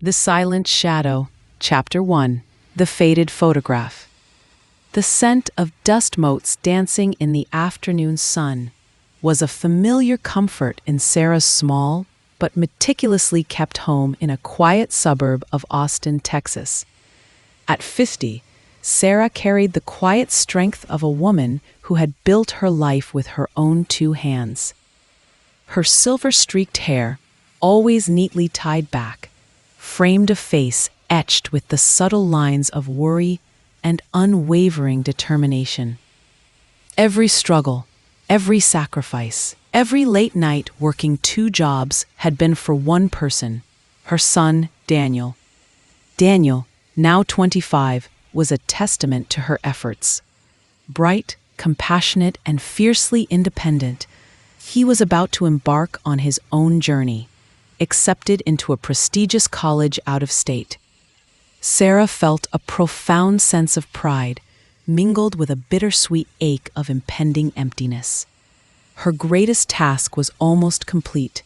The Silent Shadow, Chapter 1, The Faded Photograph. The scent of dust motes dancing in the afternoon sun was a familiar comfort in Sarah's small but meticulously kept home in a quiet suburb of Austin, Texas. At 50, Sarah carried the quiet strength of a woman who had built her life with her own two hands. Her silver-streaked hair, always neatly tied back, framed a face etched with the subtle lines of worry and unwavering determination. Every struggle, every sacrifice, every late night working two jobs had been for one person, her son, Daniel. Daniel, now 25, was a testament to her efforts. Bright, compassionate, and fiercely independent, he was about to embark on his own journey, accepted into a prestigious college out of state. Sarah felt a profound sense of pride, mingled with a bittersweet ache of impending emptiness. Her greatest task was almost complete.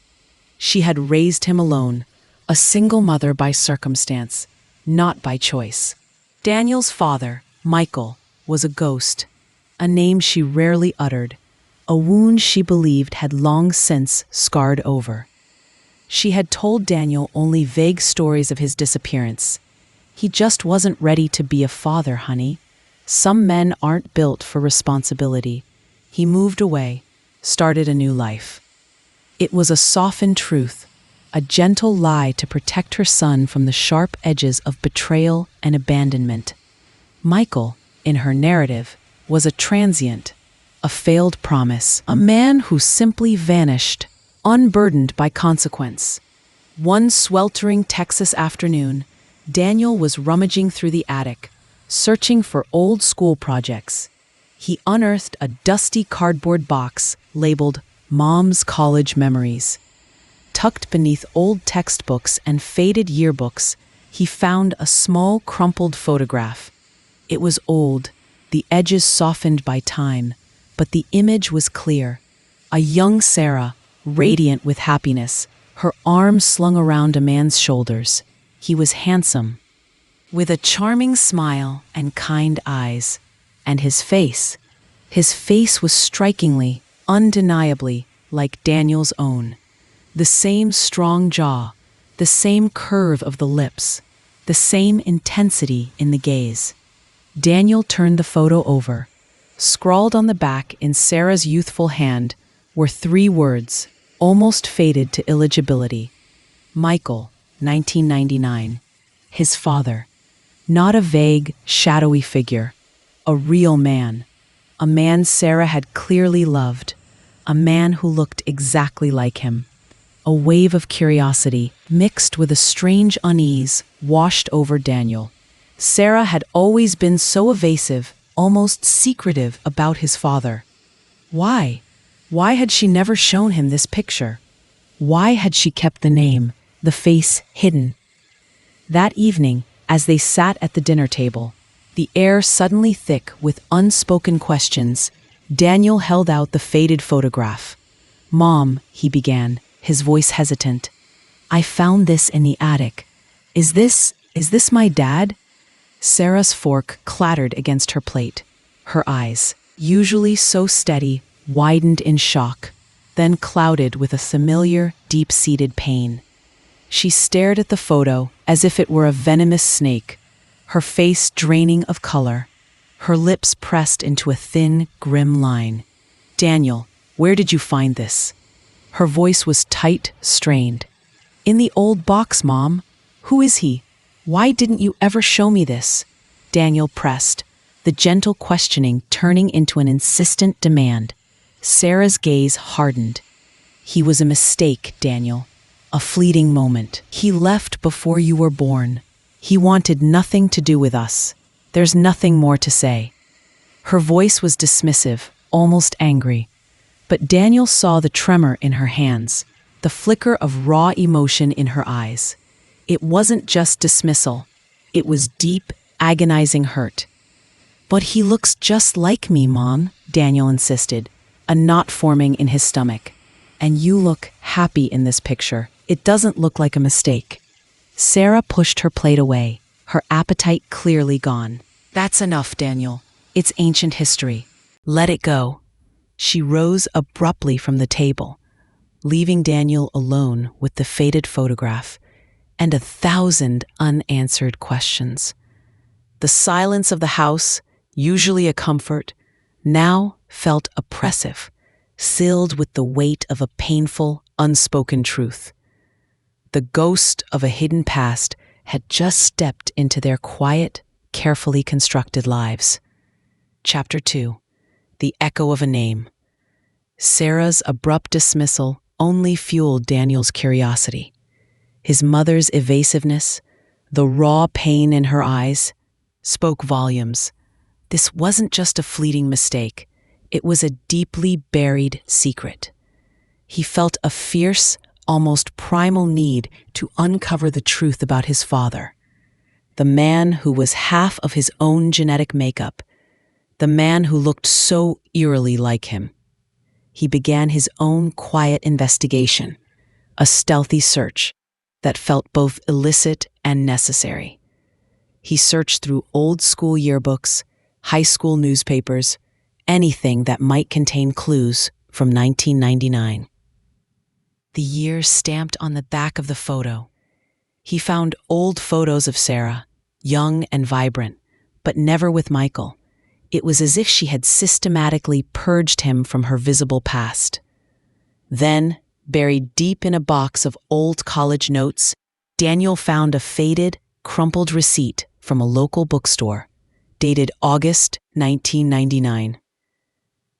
She had raised him alone, a single mother by circumstance, not by choice. Daniel's father, Michael, was a ghost, a name she rarely uttered, a wound she believed had long since scarred over. She had told Daniel only vague stories of his disappearance. He just wasn't ready to be a father, honey. Some men aren't built for responsibility. He moved away, started a new life. It was a softened truth, a gentle lie to protect her son from the sharp edges of betrayal and abandonment. Michael, in her narrative, was a transient, a failed promise, a man who simply vanished, unburdened by consequence. One sweltering Texas afternoon, Daniel was rummaging through the attic, searching for old school projects. He unearthed a dusty cardboard box labeled Mom's College Memories. Tucked beneath old textbooks and faded yearbooks, he found a small, crumpled photograph. It was old, the edges softened by time, but the image was clear. A young Sarah, radiant with happiness, her arms slung around a man's shoulders. He was handsome, with a charming smile and kind eyes. And his face was strikingly, undeniably, like Daniel's own. The same strong jaw, the same curve of the lips, the same intensity in the gaze. Daniel turned the photo over. Scrawled on the back in Sarah's youthful hand were 3 words, almost faded to illegibility. Michael, 1999. His father. Not a vague, shadowy figure. A real man. A man Sarah had clearly loved. A man who looked exactly like him. A wave of curiosity, mixed with a strange unease, washed over Daniel. Sarah had always been so evasive, almost secretive about his father. Why? Why had she never shown him this picture? Why had she kept the name, the face hidden? That evening, as they sat at the dinner table, the air suddenly thick with unspoken questions, Daniel held out the faded photograph. "Mom," he began, his voice hesitant, "I found this in the attic. Is this my dad?" Sarah's fork clattered against her plate. Her eyes, usually so steady, widened in shock, then clouded with a familiar, deep-seated pain. She stared at the photo as if it were a venomous snake, her face draining of color, her lips pressed into a thin, grim line. "Daniel, where did you find this?" Her voice was tight, strained. "In the old box, Mom. Who is he? Why didn't you ever show me this?" Daniel pressed, the gentle questioning turning into an insistent demand. Sarah's gaze hardened. "He was a mistake, Daniel. A fleeting moment. He left before you were born. He wanted nothing to do with us. There's nothing more to say." Her voice was dismissive, almost angry. But Daniel saw the tremor in her hands, the flicker of raw emotion in her eyes. It wasn't just dismissal. It was deep, agonizing hurt. "But he looks just like me, Mom," Daniel insisted, a knot forming in his stomach. "And you look happy in this picture. It doesn't look like a mistake." Sarah pushed her plate away, her appetite clearly gone. "That's enough, Daniel. It's ancient history. Let it go." She rose abruptly from the table, leaving Daniel alone with the faded photograph and 1,000 unanswered questions. The silence of the house, usually a comfort, now felt oppressive, sealed with the weight of a painful, unspoken truth. The ghost of a hidden past had just stepped into their quiet, carefully constructed lives. Chapter 2. The Echo of a Name. Sarah's abrupt dismissal only fueled Daniel's curiosity. His mother's evasiveness, the raw pain in her eyes, spoke volumes. This wasn't just a fleeting mistake. It was a deeply buried secret. He felt a fierce, almost primal need to uncover the truth about his father. The man who was half of his own genetic makeup. The man who looked so eerily like him. He began his own quiet investigation, a stealthy search that felt both illicit and necessary. He searched through old school yearbooks, high school newspapers, anything that might contain clues from 1999. The year stamped on the back of the photo. He found old photos of Sarah, young and vibrant, but never with Michael. It was as if she had systematically purged him from her visible past. Then, buried deep in a box of old college notes, Daniel found a faded, crumpled receipt from a local bookstore, dated August 1999.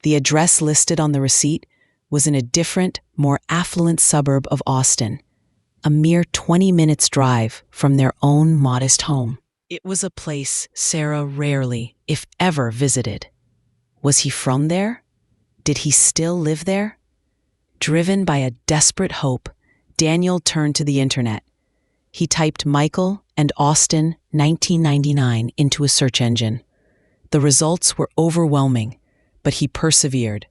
The address listed on the receipt was in a different, more affluent suburb of Austin, a mere 20 minutes' drive from their own modest home. It was a place Sarah rarely, if ever, visited. Was he from there? Did he still live there? Driven by a desperate hope, Daniel turned to the internet. He typed Michael and Austin 1999 into a search engine. The results were overwhelming, but he persevered,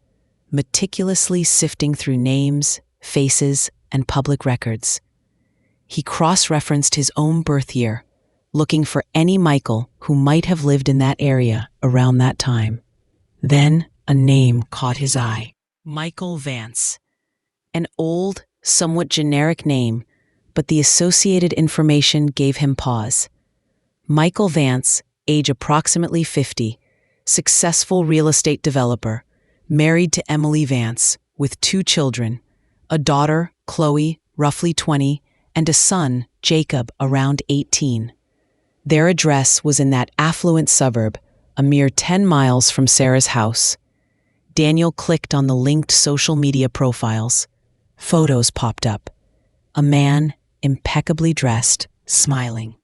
meticulously sifting through names, faces, and public records. He cross-referenced his own birth year, looking for any Michael who might have lived in that area around that time. Then a name caught his eye. Michael Vance. An old, somewhat generic name, but the associated information gave him pause. Michael Vance, age approximately 50, successful real estate developer, married to Emily Vance, with 2 children, a daughter, Chloe, roughly 20, and a son, Jacob, around 18. Their address was in that affluent suburb, a mere 10 miles from Sarah's house. Daniel clicked on the linked social media profiles. Photos popped up. A man, impeccably dressed, smiling,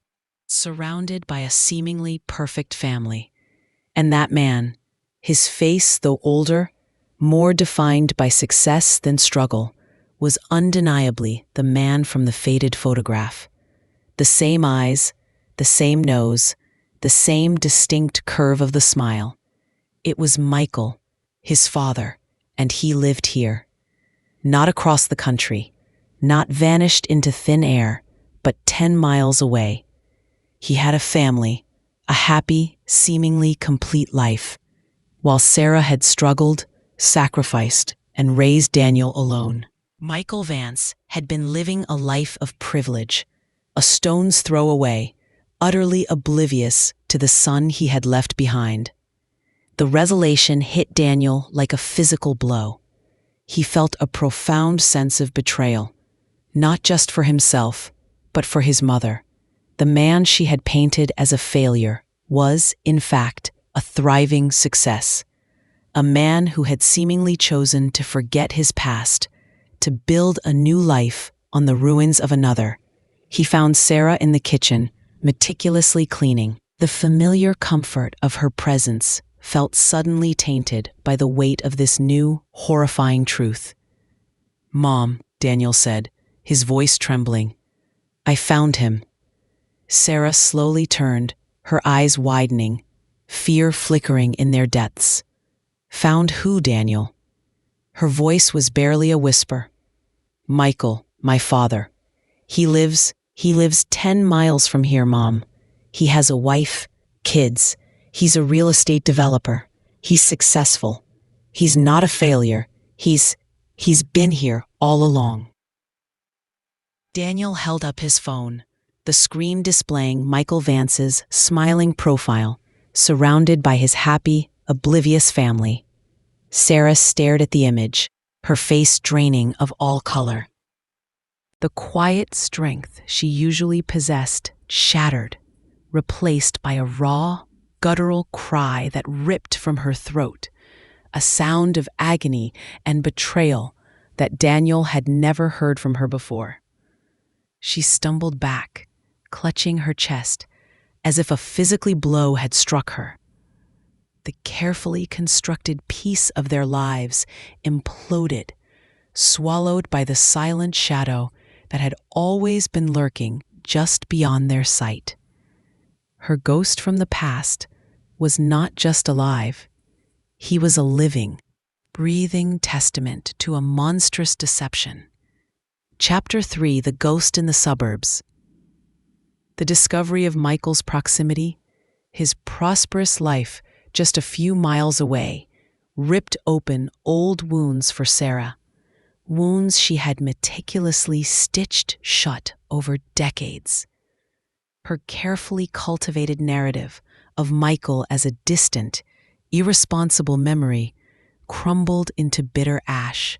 surrounded by a seemingly perfect family. And that man, his face, though older, more defined by success than struggle, was undeniably the man from the faded photograph. The same eyes, the same nose, the same distinct curve of the smile. It was Michael, his father, and he lived here. Not across the country, not vanished into thin air, but 10 miles away. He had a family, a happy, seemingly complete life, while Sarah had struggled, sacrificed, and raised Daniel alone. Michael Vance had been living a life of privilege, a stone's throw away, utterly oblivious to the son he had left behind. The revelation hit Daniel like a physical blow. He felt a profound sense of betrayal, not just for himself, but for his mother. The man she had painted as a failure was, in fact, a thriving success. A man who had seemingly chosen to forget his past, to build a new life on the ruins of another. He found Sarah in the kitchen, meticulously cleaning. The familiar comfort of her presence felt suddenly tainted by the weight of this new, horrifying truth. "Mom," Daniel said, his voice trembling. "I found him." Sarah slowly turned, her eyes widening, fear flickering in their depths. "Found who, Daniel?" Her voice was barely a whisper. "Michael, my father. He lives He lives 10 miles from here, Mom. He has a wife, kids. He's a real estate developer. He's successful. He's not a failure. He's been here all along. Daniel held up his phone, the screen displaying Michael Vance's smiling profile, surrounded by his happy, oblivious family. Sarah stared at the image, her face draining of all color. The quiet strength she usually possessed shattered, replaced by a raw, guttural cry that ripped from her throat, a sound of agony and betrayal that Daniel had never heard from her before. She stumbled back, clutching her chest, as if a physical blow had struck her. The carefully constructed piece of their lives imploded, swallowed by the silent shadow that had always been lurking just beyond their sight. Her ghost from the past was not just alive. He was a living, breathing testament to a monstrous deception. Chapter 3: The Ghost in the Suburbs. The discovery of Michael's proximity, his prosperous life just a few miles away, ripped open old wounds for Sarah, wounds she had meticulously stitched shut over decades. Her carefully cultivated narrative of Michael as a distant, irresponsible memory crumbled into bitter ash.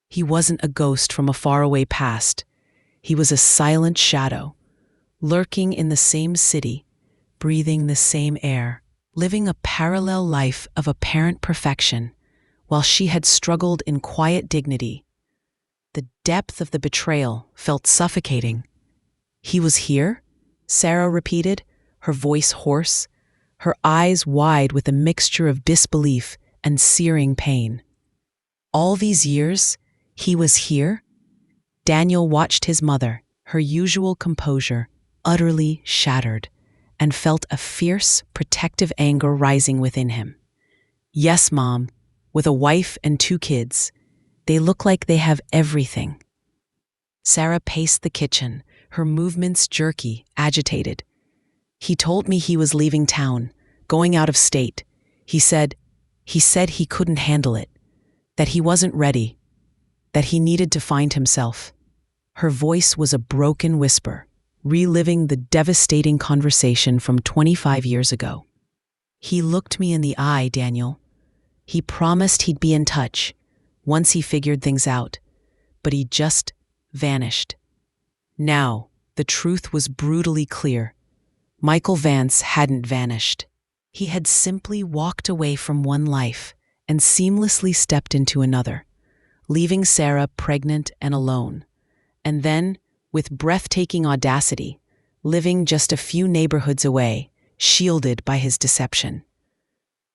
He wasn't a ghost from a faraway past. He was a silent shadow, lurking in the same city, breathing the same air, living a parallel life of apparent perfection, while she had struggled in quiet dignity. The depth of the betrayal felt suffocating. "He was here?" Sarah repeated, her voice hoarse, her eyes wide with a mixture of disbelief and searing pain. All these years, he was here? Daniel watched his mother, her usual composure, utterly shattered, and felt a fierce, protective anger rising within him. "Yes, Mom, with a wife and 2 kids. They look like they have everything." Sarah paced the kitchen, her movements jerky, agitated. "He told me he was leaving town, going out of state. He said he couldn't handle it, that he wasn't ready, that he needed to find himself." Her voice was a broken whisper, reliving the devastating conversation from 25 years ago. "He looked me in the eye, Daniel. He promised he'd be in touch once he figured things out, but he just vanished." Now, the truth was brutally clear. Michael Vance hadn't vanished. He had simply walked away from one life and seamlessly stepped into another, leaving Sarah pregnant and alone, and then, with breathtaking audacity, living just a few neighborhoods away, shielded by his deception.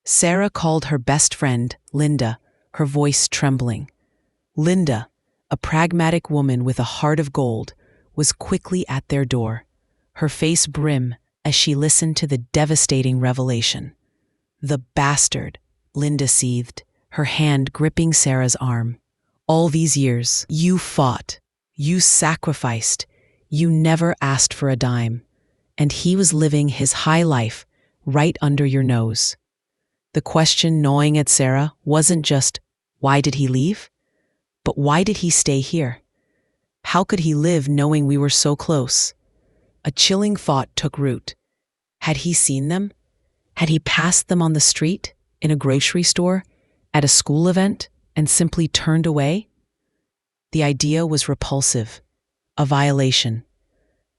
Sarah called her best friend, Linda, her voice trembling. Linda, a pragmatic woman with a heart of gold, was quickly at their door, her face brim as she listened to the devastating revelation. "The bastard," Linda seethed, her hand gripping Sarah's arm. "All these years, you fought, you sacrificed, you never asked for a dime, and he was living his high life right under your nose." The question gnawing at Sarah wasn't just, why did he leave? But why did he stay here? How could he live knowing we were so close? A chilling thought took root. Had he seen them? Had he passed them on the street, in a grocery store, at a school event, and simply turned away? The idea was repulsive, a violation.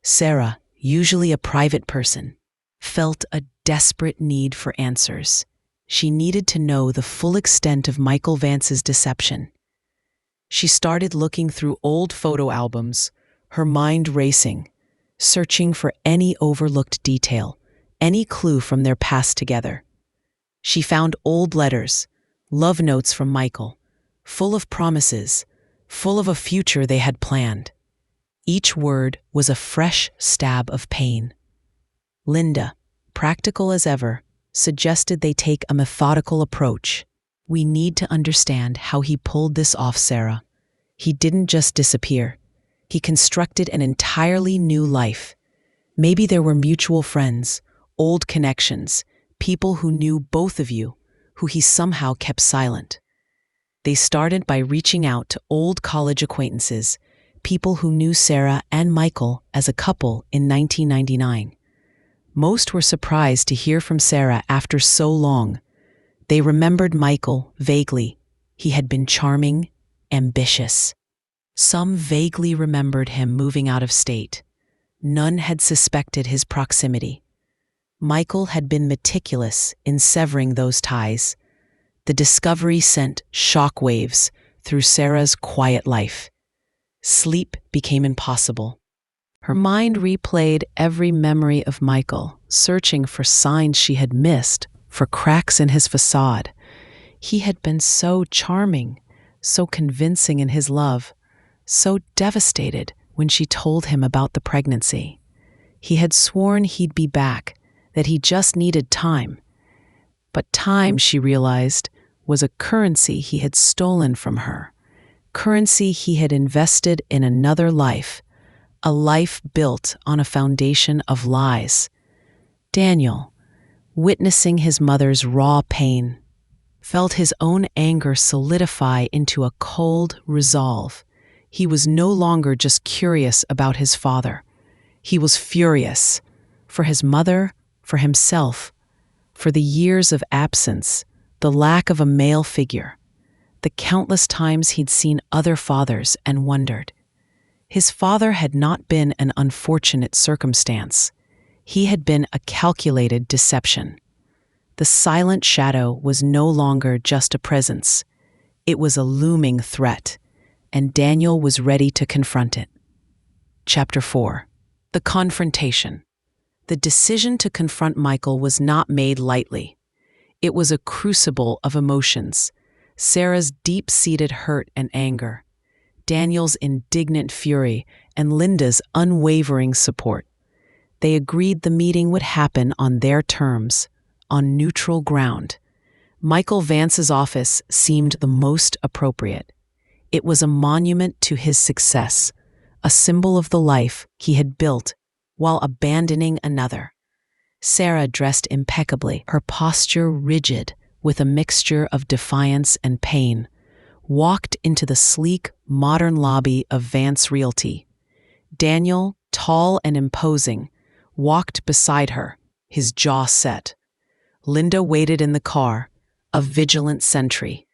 Sarah, usually a private person, felt a desperate need for answers. She needed to know the full extent of Michael Vance's deception. She started looking through old photo albums, her mind racing, searching for any overlooked detail, any clue from their past together. She found old letters, love notes from Michael, full of promises, full of a future they had planned. Each word was a fresh stab of pain. Linda, practical as ever, suggested they take a methodical approach. "We need to understand how he pulled this off, Sarah. He didn't just disappear. He constructed an entirely new life. Maybe there were mutual friends, old connections, people who knew both of you, who he somehow kept silent. They started by reaching out to old college acquaintances, people who knew Sarah and Michael as a couple in 1999. Most were surprised to hear from Sarah after so long. They remembered Michael vaguely. He had been charming, ambitious. Some vaguely remembered him moving out of state. None had suspected his proximity. Michael had been meticulous in severing those ties. The discovery sent shockwaves through Sarah's quiet life. Sleep became impossible. Her mind replayed every memory of Michael, searching for signs she had missed, for cracks in his facade. He had been so charming, so convincing in his love, so devastated when she told him about the pregnancy. He had sworn he'd be back, that he just needed time. But time, she realized, was a currency he had stolen from her, currency he had invested in another life, a life built on a foundation of lies. Daniel, witnessing his mother's raw pain, felt his own anger solidify into a cold resolve. He was no longer just curious about his father. He was furious for his mother, for himself, for the years of absence, the lack of a male figure, the countless times he'd seen other fathers and wondered. His father had not been an unfortunate circumstance. He had been a calculated deception. The silent shadow was no longer just a presence. It was a looming threat, and Daniel was ready to confront it. Chapter 4. The confrontation. The decision to confront Michael was not made lightly. It was a crucible of emotions: Sarah's deep-seated hurt and anger, Daniel's indignant fury, and Linda's unwavering support. They agreed the meeting would happen on their terms, on neutral ground. Michael Vance's office seemed the most appropriate. It was a monument to his success, a symbol of the life he had built while abandoning another. Sarah dressed impeccably, her posture rigid with a mixture of defiance and pain, walked into the sleek, modern lobby of Vance Realty. Daniel, tall and imposing, walked beside her, his jaw set. Linda waited in the car, a vigilant sentry.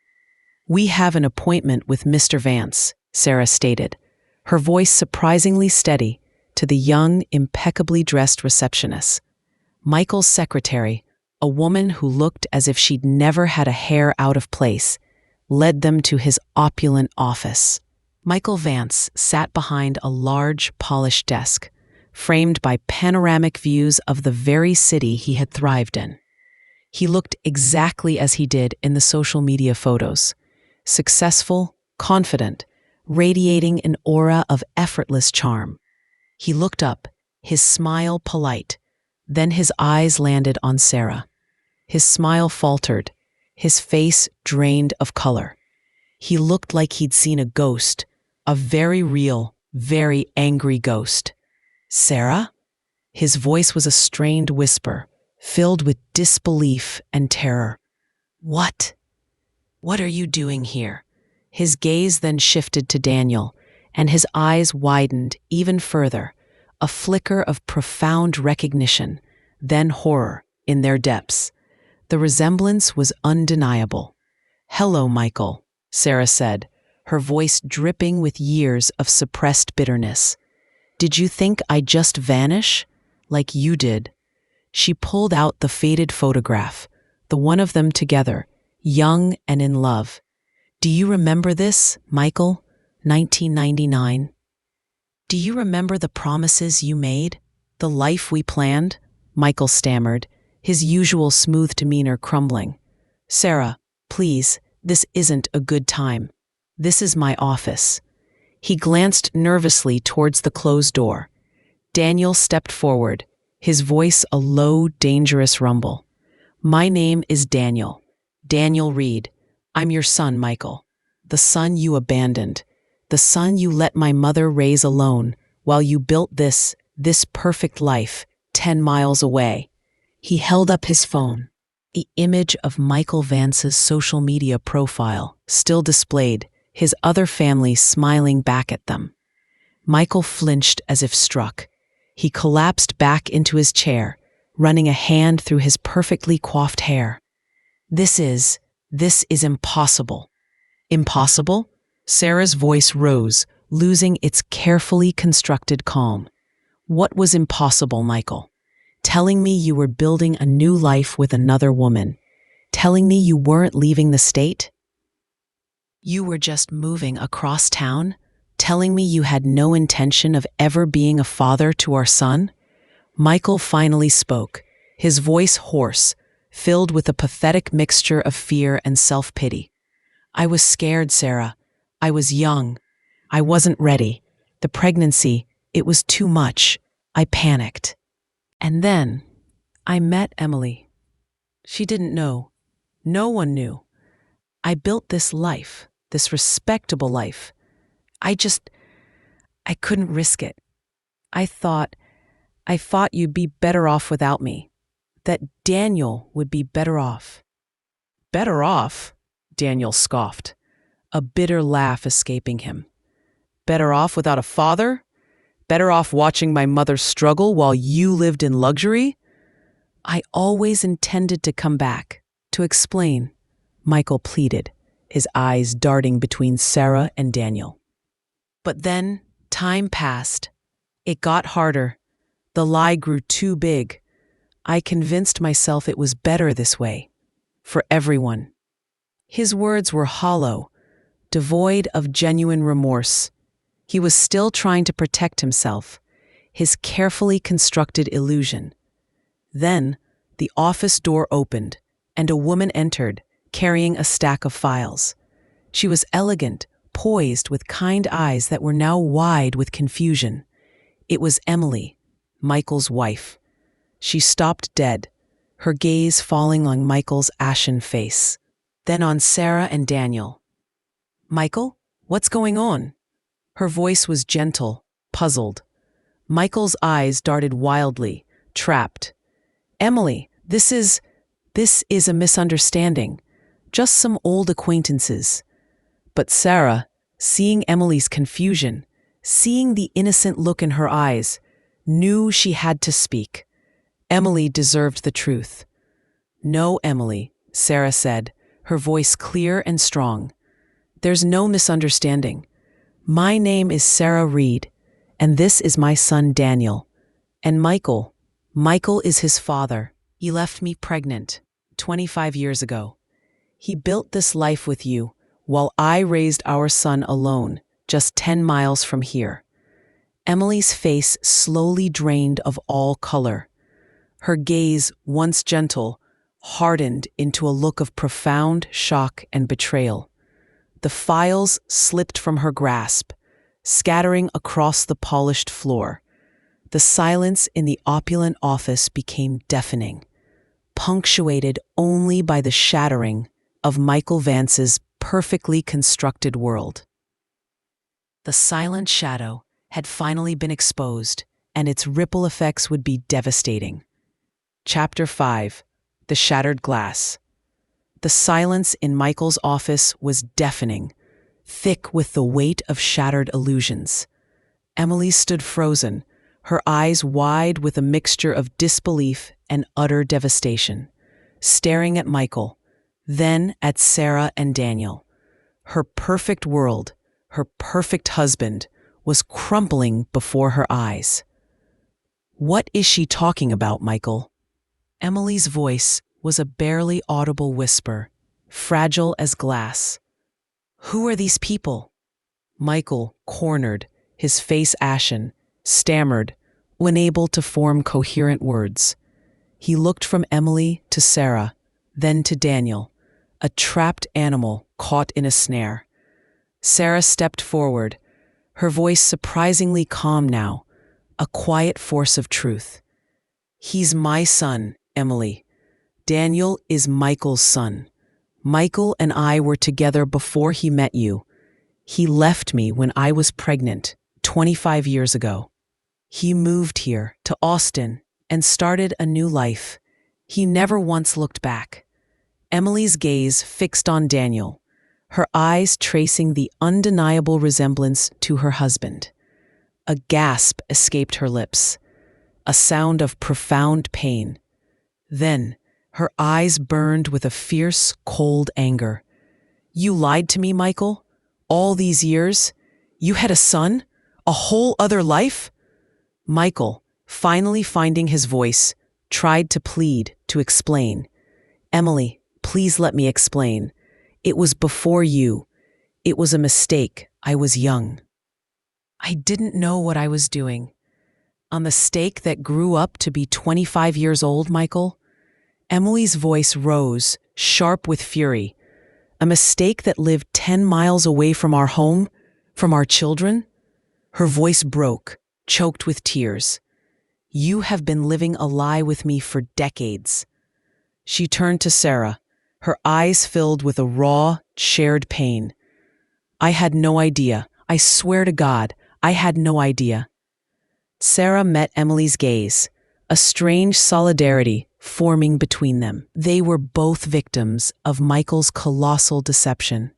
"We have an appointment with Mr. Vance," Sarah stated, her voice surprisingly steady to the young, impeccably dressed receptionist. Michael's secretary, a woman who looked as if she'd never had a hair out of place, led them to his opulent office. Michael Vance sat behind a large, polished desk, framed by panoramic views of the very city he had thrived in. He looked exactly as he did in the social media photos: successful, confident, radiating an aura of effortless charm. He looked up, his smile polite. Then his eyes landed on Sarah. His smile faltered, his face drained of color. He looked like he'd seen a ghost, a very real, very angry ghost. "Sarah?" His voice was a strained whisper, filled with disbelief and terror. What are you doing here?" His gaze then shifted to Daniel, and his eyes widened even further, a flicker of profound recognition, then horror, in their depths. The resemblance was undeniable. "Hello, Michael," Sarah said, her voice dripping with years of suppressed bitterness. "Did you think I'd just vanish? Like you did?" She pulled out the faded photograph, the one of them together, young and in love. "Do you remember this, Michael? 1999? Do you remember the promises you made? The life we planned?" Michael stammered, his usual smooth demeanor crumbling. "Sarah, please, this isn't a good time. This is my office." He glanced nervously towards the closed door. Daniel stepped forward, his voice a low, dangerous rumble. "My name is Daniel. Daniel Reed. I'm your son, Michael. The son you abandoned. the son you let my mother raise alone while you built this perfect life 10 miles away. He held up his phone. The image of Michael Vance's social media profile still displayed, his other family smiling back at them. Michael flinched as if struck. He collapsed back into his chair, running a hand through his perfectly coiffed hair. This is impossible. Impossible? Sarah's voice rose, losing its carefully constructed calm. What was impossible, Michael? Telling me you were building a new life with another woman. Telling me you weren't leaving the state? You were just moving across town? Telling me you had no intention of ever being a father to our son? Michael finally spoke, his voice hoarse, filled with a pathetic mixture of fear and self-pity. I was scared, Sarah. I was young. I wasn't ready. The pregnancy, it was too much. I panicked. And then I met Emily. She didn't know. No one knew. I built this life, this respectable life. I couldn't risk it. I thought you'd be better off without me. That Daniel would be better off. Better off? Daniel scoffed, a bitter laugh escaping him. Better off without a father? Better off watching my mother struggle while you lived in luxury? I always intended to come back, to explain, Michael pleaded, his eyes darting between Sarah and Daniel. But then time passed. It got harder. The lie grew too big. I convinced myself it was better this way, for everyone. His words were hollow, devoid of genuine remorse. He was still trying to protect himself, his carefully constructed illusion. Then the office door opened, and a woman entered, carrying a stack of files. She was elegant, poised with kind eyes that were now wide with confusion. It was Emily, Michael's wife. She stopped dead, her gaze falling on Michael's ashen face, then on Sarah and Daniel. Michael, what's going on? Her voice was gentle, puzzled. Michael's eyes darted wildly, trapped. Emily, this is a misunderstanding. Just some old acquaintances. But Sarah, seeing Emily's confusion, seeing the innocent look in her eyes, knew she had to speak. Emily deserved the truth. No, Emily, Sarah said, her voice clear and strong. There's no misunderstanding. My name is Sarah Reed, and this is my son Daniel. And Michael is his father. He left me pregnant 25 years ago. He built this life with you, while I raised our son alone, just 10 miles from here. Emily's face slowly drained of all color. Her gaze, once gentle, hardened into a look of profound shock and betrayal. The files slipped from her grasp, scattering across the polished floor. The silence in the opulent office became deafening, punctuated only by the shattering of Michael Vance's perfectly constructed world. The silent shadow had finally been exposed, and its ripple effects would be devastating. Chapter 5: The Shattered Glass. The silence in Michael's office was deafening, thick with the weight of shattered illusions. Emily stood frozen, her eyes wide with a mixture of disbelief and utter devastation, staring at Michael, then at Sarah and Daniel. Her perfect world, her perfect husband, was crumbling before her eyes. What is she talking about, Michael? Emily's voice was a barely audible whisper, fragile as glass. Who are these people? Michael, cornered, his face ashen, stammered, unable to form coherent words. He looked from Emily to Sarah, then to Daniel, a trapped animal caught in a snare. Sarah stepped forward, her voice surprisingly calm now, a quiet force of truth. He's my son, Emily. Daniel is Michael's son. Michael and I were together before he met you. He left me when I was pregnant, 25 years ago. He moved here to Austin and started a new life. He never once looked back. Emily's gaze fixed on Daniel, her eyes tracing the undeniable resemblance to her husband. A gasp escaped her lips, a sound of profound pain. Then, her eyes burned with a fierce, cold anger. "You lied to me, Michael? All these years? You had a son? A whole other life?" Michael, finally finding his voice, tried to plead, to explain. "Emily, please let me explain. It was before you. It was a mistake. I was young. I didn't know what I was doing. A mistake that grew up to be 25 years old, Michael." Emily's voice rose, sharp with fury. "A mistake that lived 10 miles away from our home, from our children?" Her voice broke, choked with tears. "You have been living a lie with me for decades." She turned to Sarah, her eyes filled with a raw, shared pain. "I had no idea. I swear to God, I had no idea." Sarah met Emily's gaze, a strange solidarity forming between them. They were both victims of Michael's colossal deception.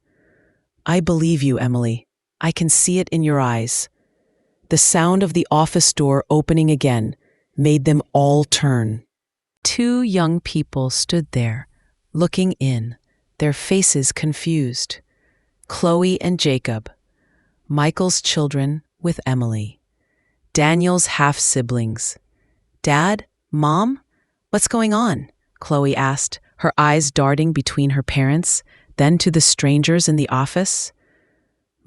"I believe you, Emily. I can see it in your eyes." The sound of the office door opening again made them all turn. 2 young people stood there, looking in, their faces confused. Chloe and Jacob, Michael's children with Emily. Daniel's half-siblings. "Dad? Mom? What's going on?" Chloe asked, her eyes darting between her parents, then to the strangers in the office.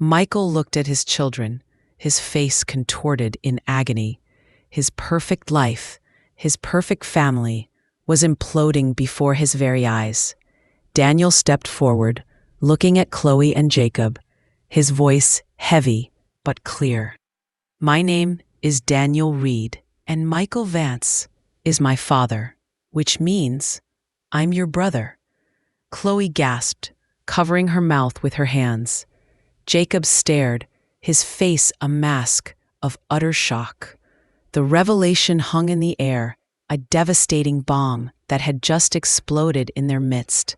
Michael looked at his children, his face contorted in agony. His perfect life, his perfect family, was imploding before his very eyes. Daniel stepped forward, looking at Chloe and Jacob, his voice heavy but clear. "My name is Daniel Reed, and Michael Vance is my father, which means I'm your brother." Chloe gasped, covering her mouth with her hands. Jacob stared, his face a mask of utter shock. The revelation hung in the air, a devastating bomb that had just exploded in their midst.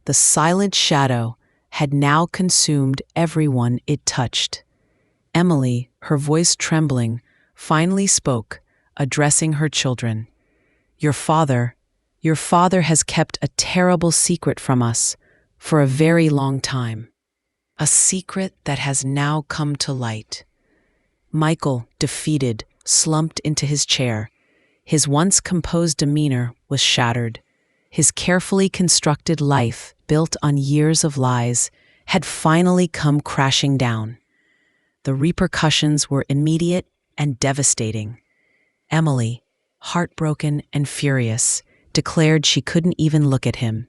The silent shadow had now consumed everyone it touched. Emily, her voice trembling, finally spoke, addressing her children. Your father has kept a terrible secret from us for a very long time. A secret that has now come to light." Michael, defeated, slumped into his chair. His once composed demeanor was shattered. His carefully constructed life, built on years of lies, had finally come crashing down. The repercussions were immediate and devastating. Emily, heartbroken and furious, declared she couldn't even look at him.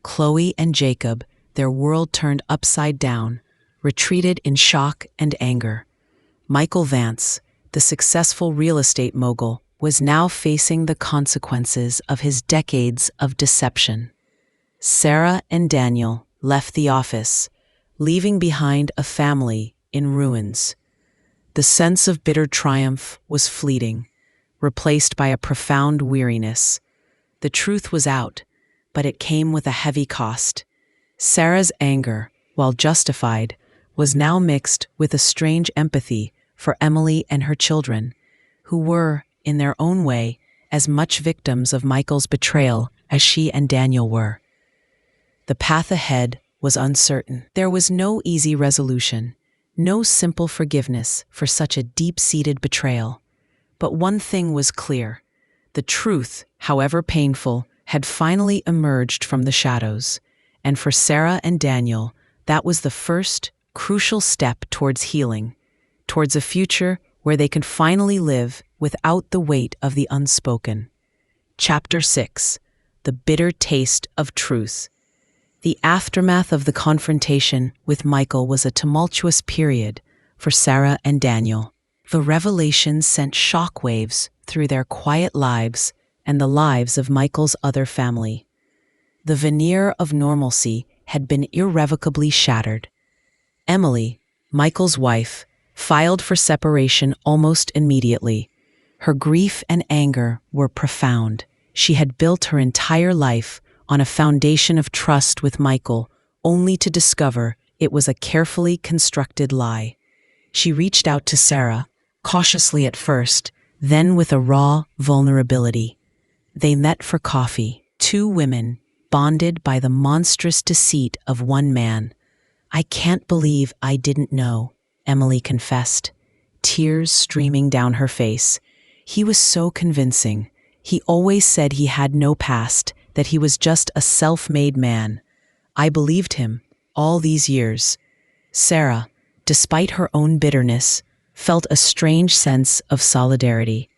Chloe and Jacob, their world turned upside down, retreated in shock and anger. Michael Vance, the successful real estate mogul, was now facing the consequences of his decades of deception. Sarah and Daniel left the office, leaving behind a family in ruins. The sense of bitter triumph was fleeting, replaced by a profound weariness. The truth was out, but it came with a heavy cost. Sarah's anger, while justified, was now mixed with a strange empathy for Emily and her children, who were, in their own way, as much victims of Michael's betrayal as she and Daniel were. The path ahead was uncertain. There was no easy resolution, no simple forgiveness for such a deep-seated betrayal. But one thing was clear. The truth, however painful, had finally emerged from the shadows. And for Sarah and Daniel, that was the first, crucial step towards healing, towards a future where they could finally live without the weight of the unspoken. Chapter 6. The Bitter Taste of Truth. The aftermath of the confrontation with Michael was a tumultuous period for Sarah and Daniel. The revelation sent shockwaves through their quiet lives and the lives of Michael's other family. The veneer of normalcy had been irrevocably shattered. Emily, Michael's wife, filed for separation almost immediately. Her grief and anger were profound. She had built her entire life on a foundation of trust with Michael, only to discover it was a carefully constructed lie. She reached out to Sarah, cautiously at first, then with a raw vulnerability. They met for coffee, two women, bonded by the monstrous deceit of one man. "I can't believe I didn't know," Emily confessed, tears streaming down her face. "He was so convincing. He always said he had no past, that he was just a self-made man. I believed him all these years." Sarah, despite her own bitterness, felt a strange sense of solidarity.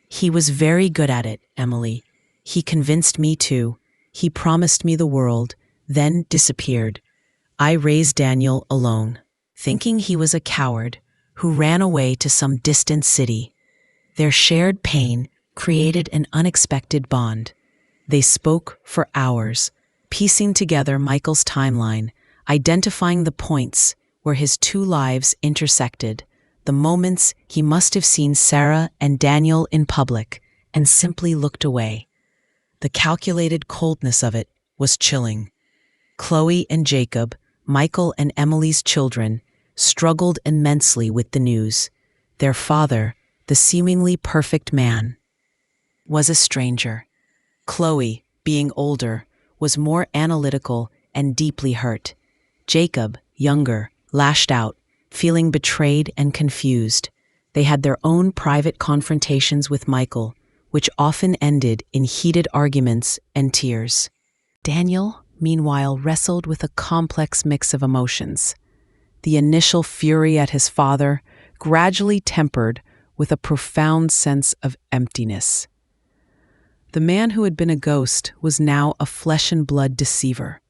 "He was very good at it, Emily. He convinced me too. He promised me the world, then disappeared. I raised Daniel alone, thinking he was a coward who ran away to some distant city. Their shared pain created an unexpected bond. They spoke for hours, piecing together Michael's timeline, identifying the points where his two lives intersected, the moments he must have seen Sarah and Daniel in public and simply looked away. The calculated coldness of it was chilling. Chloe and Jacob, Michael and Emily's children, struggled immensely with the news. Their father, the seemingly perfect man, was a stranger. Chloe, being older, was more analytical and deeply hurt. Jacob, younger, lashed out, feeling betrayed and confused. They had their own private confrontations with Michael, which often ended in heated arguments and tears. Daniel, meanwhile, wrestled with a complex mix of emotions. The initial fury at his father gradually tempered with a profound sense of emptiness. The man who had been a ghost was now a flesh-and-blood deceiver.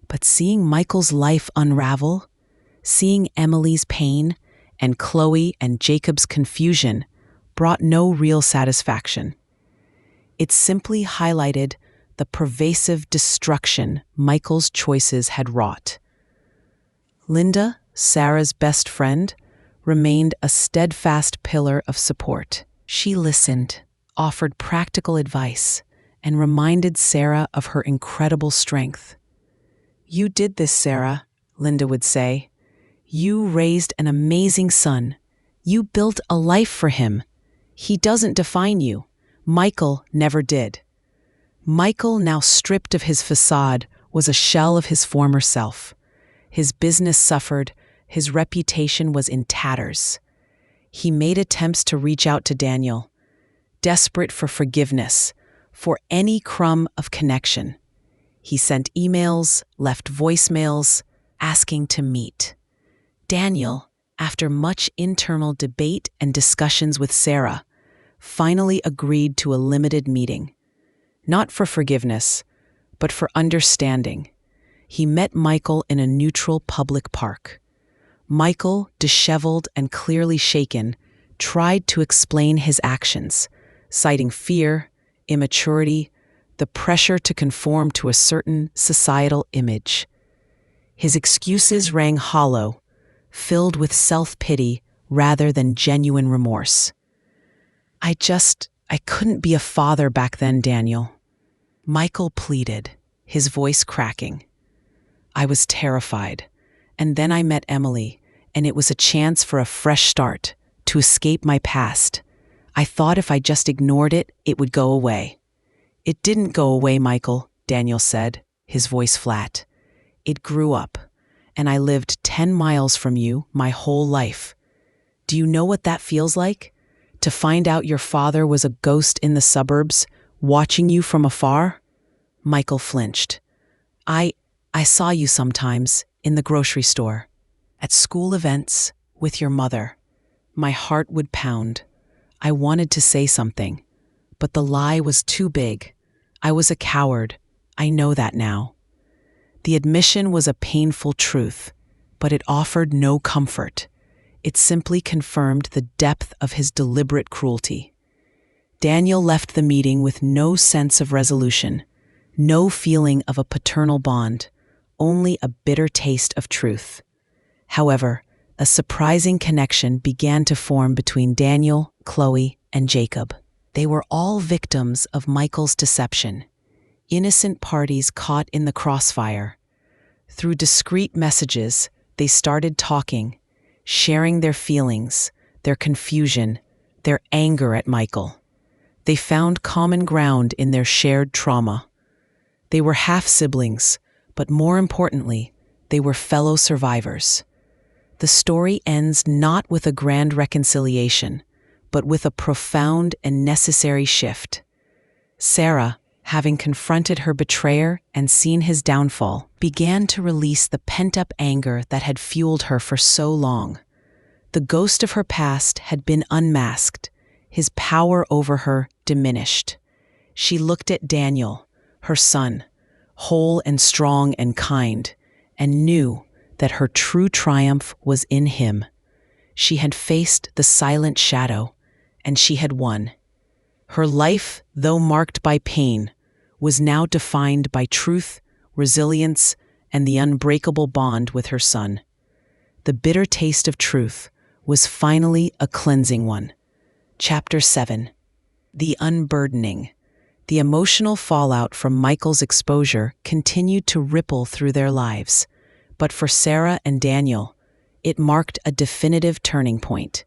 But seeing Michael's life unravel, seeing Emily's pain, and Chloe and Jacob's confusion brought no real satisfaction. It simply highlighted the pervasive destruction Michael's choices had wrought. Linda, Sarah's best friend, remained a steadfast pillar of support. She listened, offered practical advice, and reminded Sarah of her incredible strength. "You did this, Sarah," Linda would say. "You raised an amazing son. You built a life for him. He doesn't define you. Michael never did." Michael, now stripped of his facade, was a shell of his former self. His business suffered, his reputation was in tatters. He made attempts to reach out to Daniel, desperate for forgiveness, for any crumb of connection. He sent emails, left voicemails, asking to meet. Daniel, after much internal debate and discussions with Sarah, finally agreed to a limited meeting. Not for forgiveness, but for understanding. He met Michael in a neutral public park. Michael, disheveled and clearly shaken, tried to explain his actions, citing fear, immaturity, the pressure to conform to a certain societal image. His excuses rang hollow, filled with self-pity rather than genuine remorse. I couldn't be a father back then, Daniel." Michael pleaded, his voice cracking. "I was terrified. And then I met Emily, and it was a chance for a fresh start, to escape my past. I thought if I just ignored it, it would go away." "It didn't go away, Michael," Daniel said, his voice flat. "It grew up, and I lived 10 miles from you my whole life. Do you know what that feels like? To find out your father was a ghost in the suburbs, watching you from afar?" Michael flinched. I saw you sometimes, in the grocery store, at school events, with your mother." My heart would pound. I wanted to say something, but the lie was too big. I was a coward. I know that now. The admission was a painful truth, but it offered no comfort. It simply confirmed the depth of his deliberate cruelty. Daniel left the meeting with no sense of resolution, no feeling of a paternal bond, only a bitter taste of truth. However, a surprising connection began to form between Daniel, Chloe, and Jacob. They were all victims of Michael's deception, innocent parties caught in the crossfire. Through discreet messages, they started talking, sharing their feelings, their confusion, their anger at Michael. They found common ground in their shared trauma. They were half-siblings, but more importantly, they were fellow survivors. The story ends not with a grand reconciliation, but with a profound and necessary shift. Sarah, having confronted her betrayer and seen his downfall, began to release the pent-up anger that had fueled her for so long. The ghost of her past had been unmasked, his power over her diminished. She looked at Daniel, her son, whole and strong and kind, and knew that her true triumph was in him. She had faced the silent shadow, and she had won. Her life, though marked by pain, was now defined by truth, resilience, and the unbreakable bond with her son. The bitter taste of truth was finally a cleansing one. Chapter 7. The Unburdening. The emotional fallout from Michael's exposure continued to ripple through their lives, but for Sarah and Daniel, it marked a definitive turning point.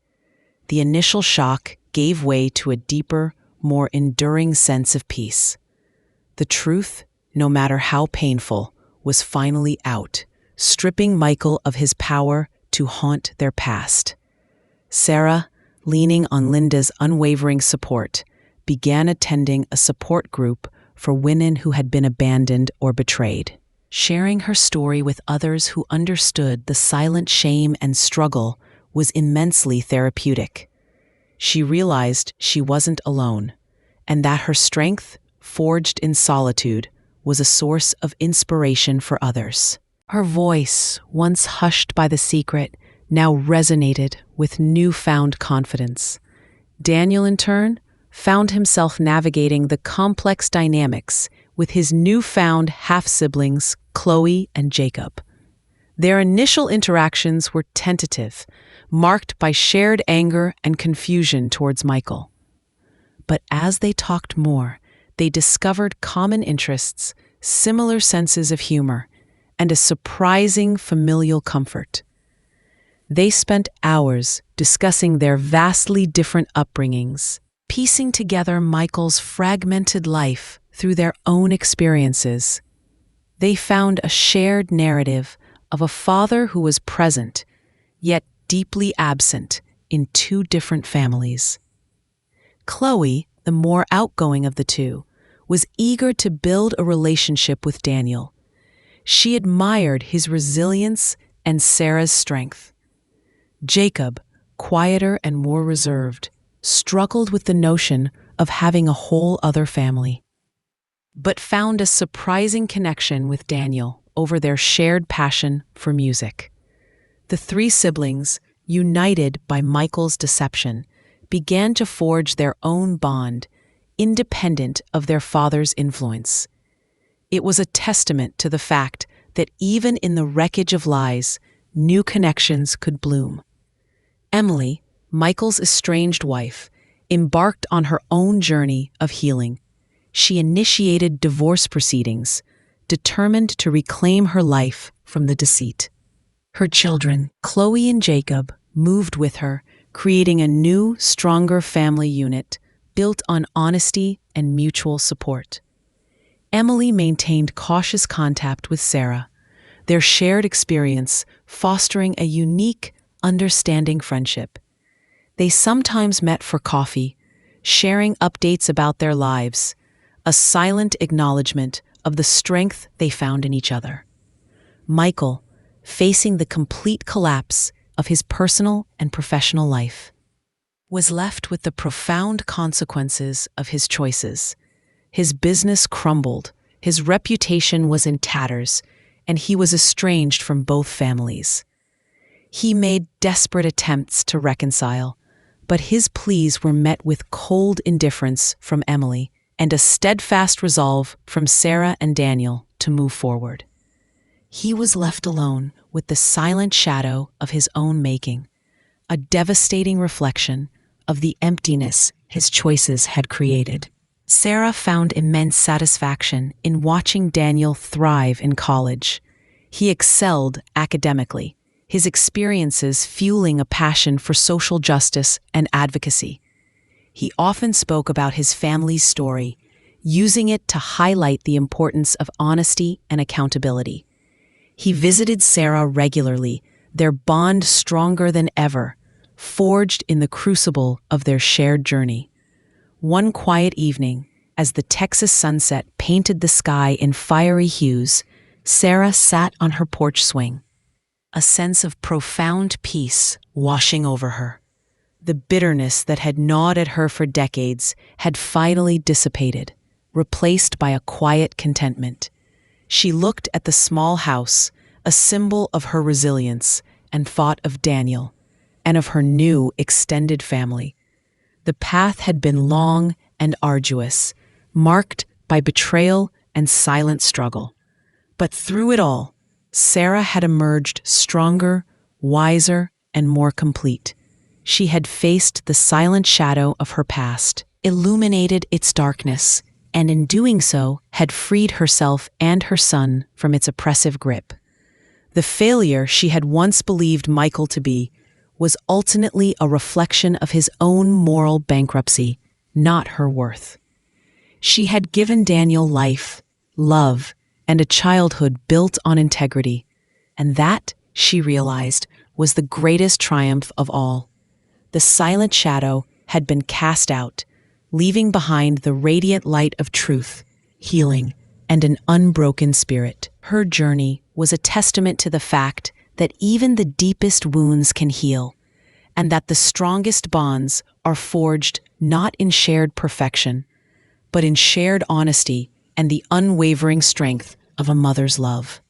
The initial shock gave way to a deeper, more enduring sense of peace. The truth, no matter how painful, was finally out, stripping Michael of his power to haunt their past. Sarah, leaning on Linda's unwavering support, began attending a support group for women who had been abandoned or betrayed. Sharing her story with others who understood the silent shame and struggle was immensely therapeutic. She realized she wasn't alone, and that her strength, forged in solitude, was a source of inspiration for others. Her voice, once hushed by the secret, now resonated with newfound confidence. Daniel, in turn, found himself navigating the complex dynamics with his newfound half-siblings, Chloe and Jacob. Their initial interactions were tentative, marked by shared anger and confusion towards Michael. But as they talked more, they discovered common interests, similar senses of humor, and a surprising familial comfort. They spent hours discussing their vastly different upbringings, piecing together Michael's fragmented life through their own experiences. They found a shared narrative of a father who was present, yet deeply absent, in two different families. Chloe, the more outgoing of the two, was eager to build a relationship with Daniel. She admired his resilience and Sarah's strength. Jacob, quieter and more reserved, struggled with the notion of having a whole other family, but found a surprising connection with Daniel over their shared passion for music. The three siblings, united by Michael's deception, began to forge their own bond, independent of their father's influence. It was a testament to the fact that even in the wreckage of lies, new connections could bloom. Emily, Michael's estranged wife, embarked on her own journey of healing. She initiated divorce proceedings, determined to reclaim her life from the deceit. Her children, Chloe and Jacob, moved with her, creating a new, stronger family unit built on honesty and mutual support. Emily maintained cautious contact with Sarah, their shared experience fostering a unique, understanding friendship. They sometimes met for coffee, sharing updates about their lives, a silent acknowledgement of the strength they found in each other. Michael, facing the complete collapse of his personal and professional life, was left with the profound consequences of his choices. His business crumbled, his reputation was in tatters, and he was estranged from both families. He made desperate attempts to reconcile, but his pleas were met with cold indifference from Emily and a steadfast resolve from Sarah and Daniel to move forward. He was left alone with the silent shadow of his own making, a devastating reflection of the emptiness his choices had created. Sarah found immense satisfaction in watching Daniel thrive in college. He excelled academically, his experiences fueling a passion for social justice and advocacy. He often spoke about his family's story, using it to highlight the importance of honesty and accountability. He visited Sarah regularly, their bond stronger than ever, forged in the crucible of their shared journey. One quiet evening, as the Texas sunset painted the sky in fiery hues, Sarah sat on her porch swing, a sense of profound peace washing over her. The bitterness that had gnawed at her for decades had finally dissipated, replaced by a quiet contentment. She looked at the small house, a symbol of her resilience, and thought of Daniel, and of her new extended family. The path had been long and arduous, marked by betrayal and silent struggle. But through it all, Sarah had emerged stronger, wiser, and more complete. She had faced the silent shadow of her past, illuminated its darkness, and in doing so had freed herself and her son from its oppressive grip. The failure she had once believed Michael to be was ultimately a reflection of his own moral bankruptcy, not her worth. She had given Daniel life, love, and a childhood built on integrity, and that, she realized, was the greatest triumph of all. The silent shadow had been cast out, leaving behind the radiant light of truth, healing, and an unbroken spirit. Her journey was a testament to the fact that even the deepest wounds can heal, and that the strongest bonds are forged not in shared perfection, but in shared honesty and the unwavering strength of a mother's love.